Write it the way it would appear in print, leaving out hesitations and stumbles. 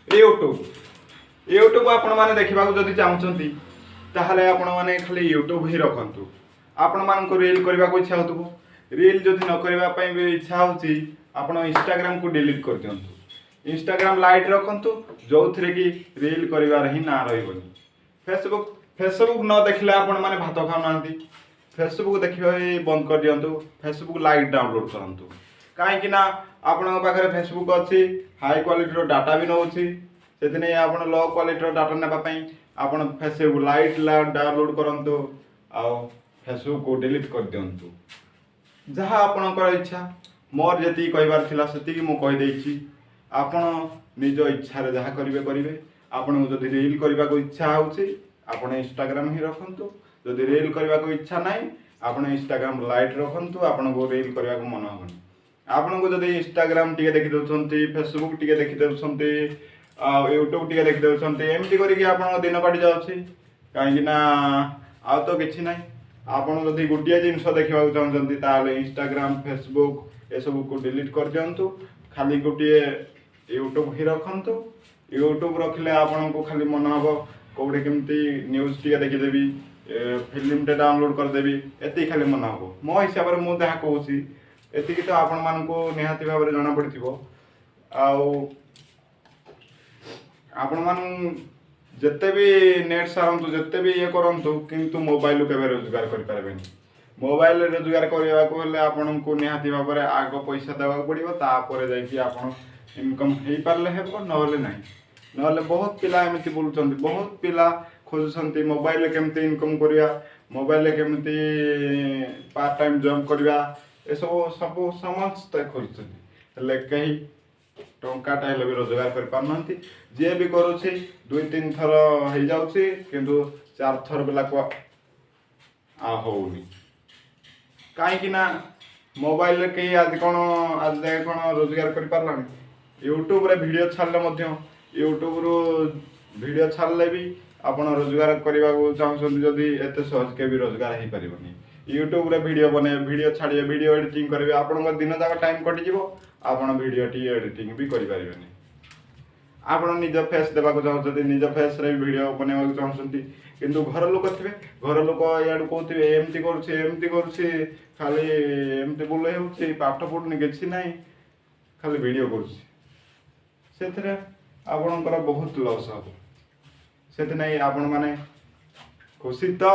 YouTube आपण मैंने देखा जदि चाहूँगी ताहले आपण मैंने खाली यूट्यूब ही रखु आपण मानक रील करने को इच्छा हो रील जदि न करने भी इच्छा होची आपण इंस्टाग्राम को डिलीट कर दिंतु इंस्टाग्राम लाइट रखु जो थे कि रील कर ही ना रही फेसबुक न देखले आपण मैंने भात खाऊना फेसबुक देखा बंद कर दिंतु फेसबुक लाइट डाउनलोड करूँ कहीं आपण पाखे फेसबुक अच्छी हाई क्वालिटी डाटा भी नौची से आप लो क्वालिटी डाटा नापी आप फेसबुक लाइट डाउनलोड करूँ आउ फेसबुक को डिलीट कर दिंतु जहाँ आपणकर इच्छा मोर जी कहबार से मुझे आपण निज इच्छा जहाँ करेंगे करेंगे आपन को जब रील करने को इच्छा होने इंस्टाग्राम ही रखु जदि रील करने को इच्छा ना आप इंस्टाग्राम लाइट रखु आपन को रील करने को मन हेनी आपन को जब इंस्टाग्राम टी देखी दौरान फेसबुक टी देखी दौरान यूट्यूब टी देखी दौरान एमती कर दिन काटी जाऊँगी कहीं आउ तो किसी ना आपड़ जब गोटे जिनस देखा चाहते इंस्टाग्राम फेसबुक एसबू को डिलीट कर दिंतु खाली गोटे यूट्यूब ही रखु यूट्यूब रखिले आपन को खाली मन हम कौटे केमती न्यूज टी देखीदेवी फिल्म टे डाउनलोड करदेवी एति खाली मन हम मो हिसाब से मुझे जहाँ कहूँ एति तो आपण मान निहाती भाव में जना पड़ी आपण मान जिते भी नेट सारंतु जिते भी ये करूँ किंतु मोबाइल के रोजगार करें मोबाइल रोजगार करने को आपन को निहाती भाव में आग पैसा देवा पड़ो तापर जाकि इनकम हो पारे हे ना ना बहुत पिला एमती बुलूँ बहुत पिला खोजुंट मोबाइल केमती इनकम करवा मोबाइल केमती पार्ट टाइम जॉब करवा ये सब समस्ते खोजुंट कहीं टंकाटा हेल्ले भी रोजगार कर पारना जी भी करुँच 2-3 थर हो जाऊँगी किंतु 4 थर बेला को होनी कहीं मोबाइल कहीं आज जाए कौन रोजगार कर पारा यूट्यूब रे वीडियो छाड़े यूट्यूब रु वीडियो छाड़े भी आप रोजगार करने को चाहते जदि एत सहज के भी रोजगार हो पारनी यूट्यूब रे वीडियो बने वीडियो छाड़िए वीडियो एडिटिंग करेंगे आपण दिन जाक टाइम कटिज आप वीडियो टी एडिटिंग भी करें आप निज फेस देवा चाहते निज फेस रे वीडियो बनवा चाहते किंतु घर लोक थे घर लोक इाड़ू कहते एमती करुँची खाली एमती बुले हो पाठ पढ़ुनी कि ना खाली वीडियो कर आपणकर बहुत लॉस हम से आपण मैंने खुशी तो